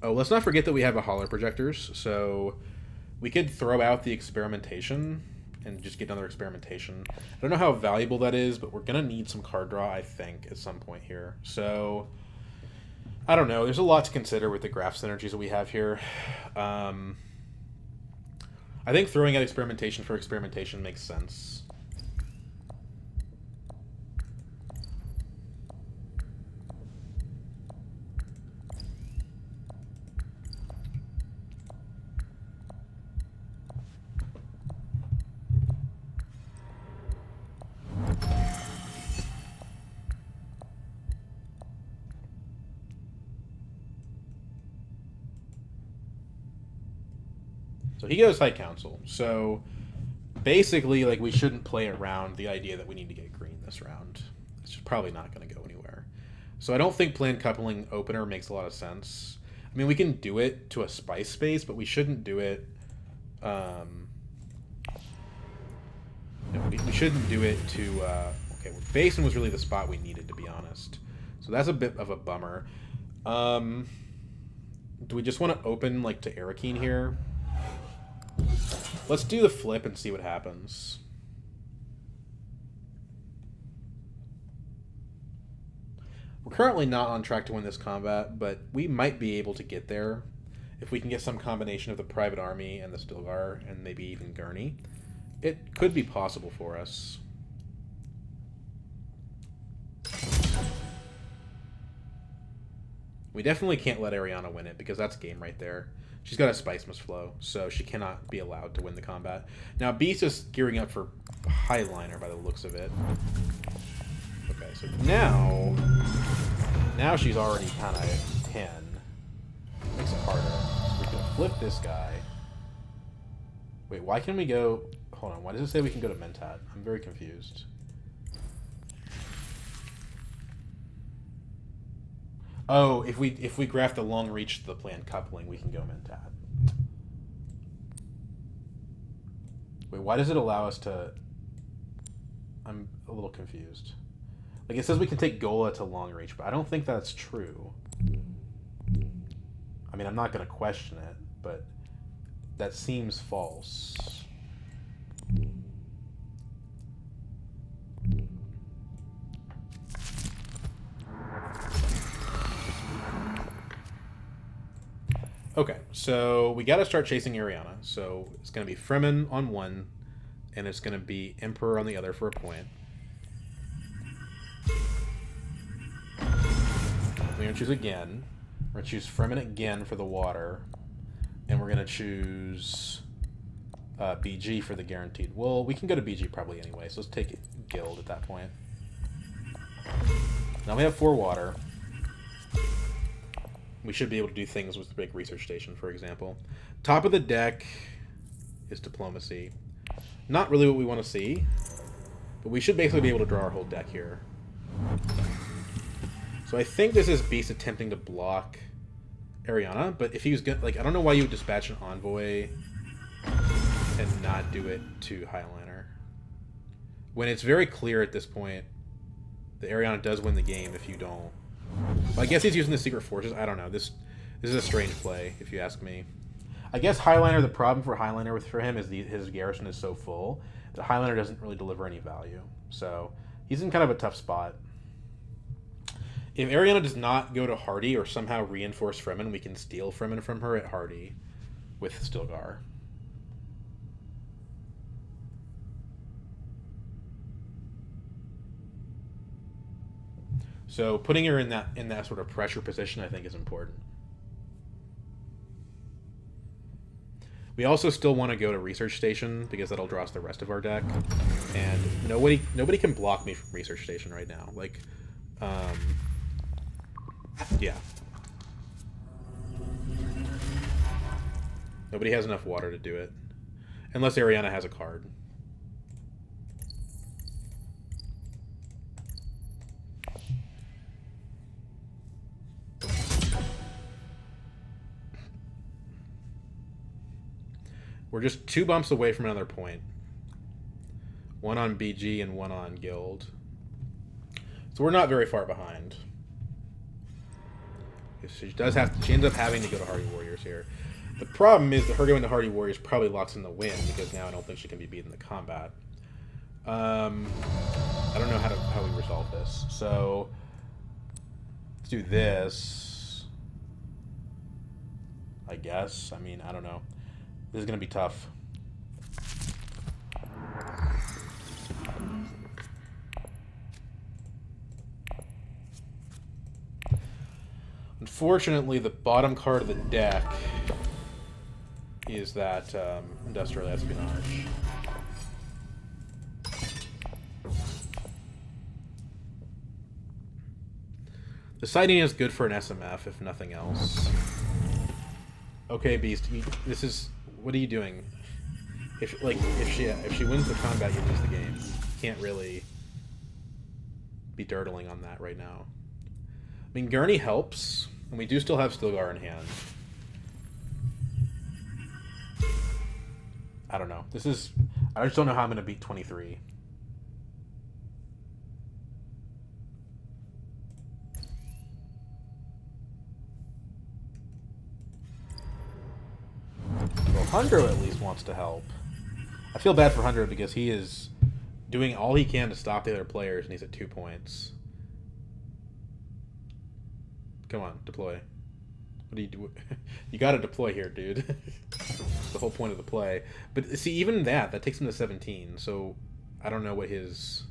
Oh, let's not forget that we have a Holler Projectors, so we could throw out the Experimentation and just get another Experimentation. I don't know how valuable that is, but we're going to need some card draw, I think, at some point here. So, I don't know. There's a lot to consider with the graph synergies that we have here. I think throwing out Experimentation for Experimentation makes sense. So he goes High Council. So basically, like, we shouldn't play around the idea that we need to get green this round. It's just probably not going to go anywhere. So I don't think planned coupling opener makes a lot of sense. I mean, we can do it to a Spice space, but we shouldn't do it. No, we shouldn't do it to. Okay, well, Basin was really the spot we needed, to be honest. So that's a bit of a bummer. Do we just want to open like to Arakeen here? Let's do the flip and see what happens. We're currently not on track to win this combat, but we might be able to get there if we can get some combination of the Private Army and the Stilgar, and maybe even Gurney. It could be possible for us. We definitely can't let Ariana win it, because that's game right there. She's got a Spice Must Flow, so she cannot be allowed to win the combat. Now, Beast is gearing up for Highliner by the looks of it. Okay, so now she's already kind of 10. Makes it harder. We can flip this guy. Wait, why can we go... Hold on, why does it say we can go to Mentat? I'm very confused. Oh, if we graft the Long Reach to the planned coupling, we can go Mentat. Wait, why does it allow us to... I'm a little confused. Like, it says we can take Gola to long reach, but I don't think that's true. I mean, I'm not going to question it, but that seems false. Okay, so we got to start chasing Ariana. So it's going to be Fremen on one, and it's going to be Emperor on the other for a point. We're going to choose again. We're going to choose Fremen again for the water, and we're going to choose BG for the guaranteed. Well, we can go to BG probably anyway, so let's take Guild at that point. Now we have 4 water. We should be able to do things with the big research station, for example. Top of the deck is diplomacy. Not really what we want to see, but we should basically be able to draw our whole deck here. So I think this is Beast attempting to block Ariana, but if he was good, like, I don't know why you would dispatch an envoy and not do it to Highliner, when it's very clear at this point that Ariana does win the game if you don't. Well, I guess he's using the secret forces. I don't know. This is a strange play, if you ask me. I guess Highliner, the problem for Highliner for him is his garrison is so full that Highliner doesn't really deliver any value. So he's in kind of a tough spot. If Ariana does not go to Hardy or somehow reinforce Fremen, we can steal Fremen from her at Hardy with Stilgar. So putting her in that sort of pressure position, I think, is important. We also still want to go to Research Station because that'll draw us the rest of our deck, and nobody can block me from Research Station right now. Like, yeah, nobody has enough water to do it, unless Ariana has a card. We're just 2 bumps away from another point. 1 on BG and 1 on Guild. So we're not very far behind. She ends up having to go to Hardy Warriors here. The problem is that her going to Hardy Warriors probably locks in the win, because now I don't think she can be beaten in the combat. I don't know how we resolve this. So let's do this, I guess. I mean, I don't know. This is going to be tough. Unfortunately, the bottom card of the deck is that Industrial Espionage. The sighting is good for an SMF, if nothing else. Okay, Beast, this is... What are you doing? If she wins the combat, you lose the game. You can't really be dirtling on that right now. I mean, Gurney helps, and we do still have Stilgar in hand. I don't know. I just don't know how I'm going to beat 23. Well, Hundro at least wants to help. I feel bad for Hundro because he is doing all he can to stop the other players, and he's at 2 points. Come on, deploy. What do you do? You gotta deploy here, dude. The whole point of the play. But see, even that takes him to 17, so I don't know what his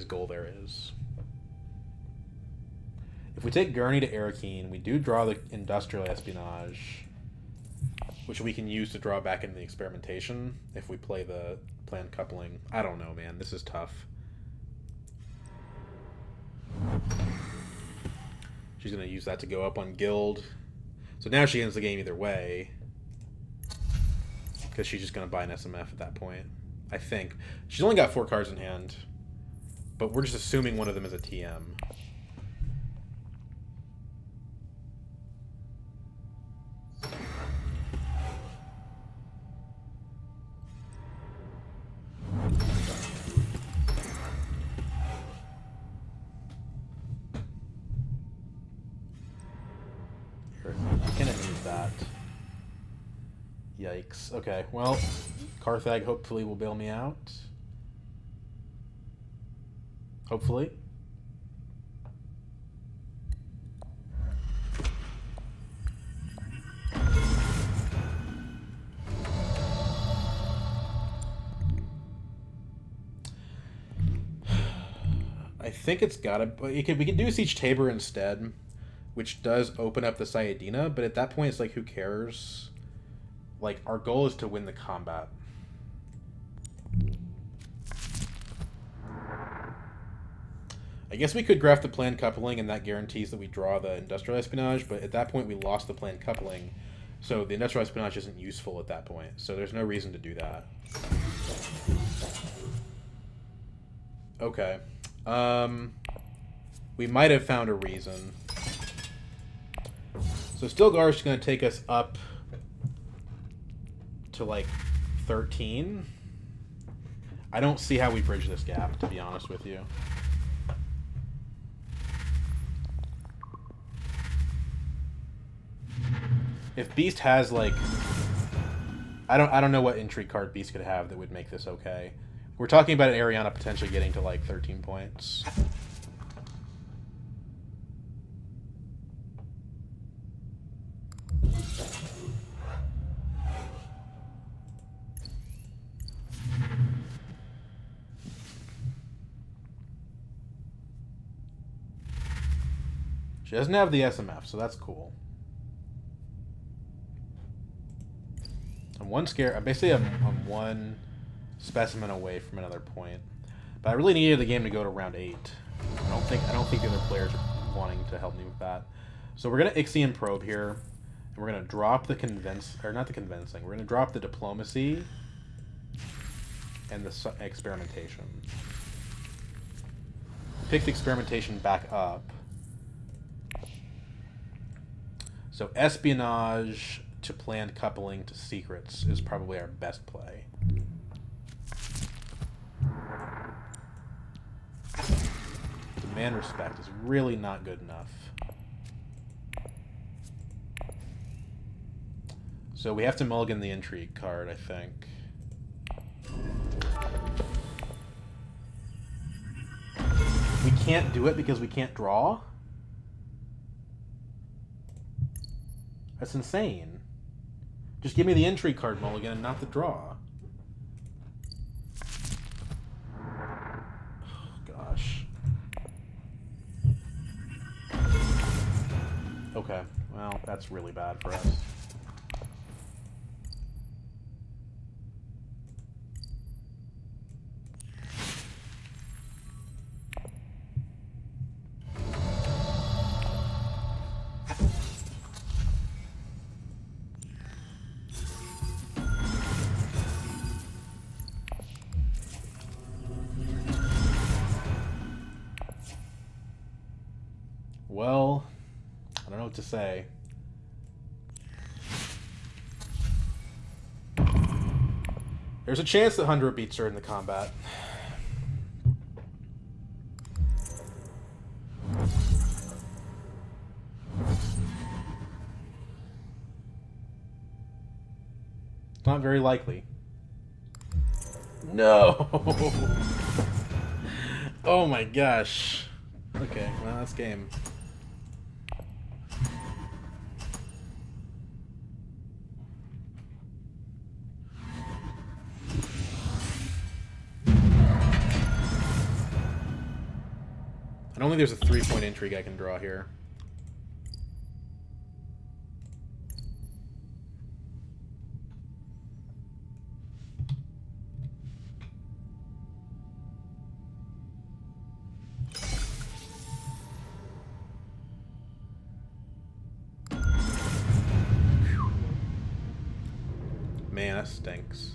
goal there is. If we take Gurney to Arakeen, we do draw the Industrial Espionage, which we can use to draw back into the experimentation if we play the planned coupling. I don't know, man. This is tough. She's going to use that to go up on Guild. So now she ends the game either way, because she's just going to buy an SMF at that point, I think. She's only got 4 cards in hand, but we're just assuming one of them is a TM. can it move that? Yikes. Okay, well, Carthag hopefully will bail me out. Hopefully. I think it's gotta. We can do Siege Tabor instead, which does open up the Sayadina, but at that point it's like, who cares? Like, our goal is to win the combat. I guess we could graft the planned coupling, and that guarantees that we draw the industrial espionage, but at that point we lost the planned coupling, so the industrial espionage isn't useful at that point, so there's no reason to do that. Okay. We might have found a reason. So Stilgar is going to take us up to, like, 13. I don't see how we bridge this gap, to be honest with you. If Beast has, like... I don't know what intrigue card Beast could have that would make this okay. We're talking about an Ariana potentially getting to, like, 13 points. She doesn't have the SMF, so that's cool. I'm basically I'm one specimen away from another point. But I really needed the game to go to round 8. I don't think the other players are wanting to help me with that. So we're gonna Ixion probe here, and we're gonna drop the we're gonna drop the diplomacy and the experimentation. Pick the experimentation back up. So espionage to planned coupling to secrets is probably our best play. Demand respect is really not good enough. So we have to mulligan the intrigue card, I think. We can't do it because we can't draw? That's insane. Just give me the intrigue card mulligan and not the draw. Oh, gosh. Okay, well, that's really bad for us. Well, I don't know what to say. There's a chance that Hundra beats her in the combat. It's not very likely. No! Oh my gosh. Okay, well, that's game. I don't think there's a 3-point intrigue I can draw here. Man, that stinks.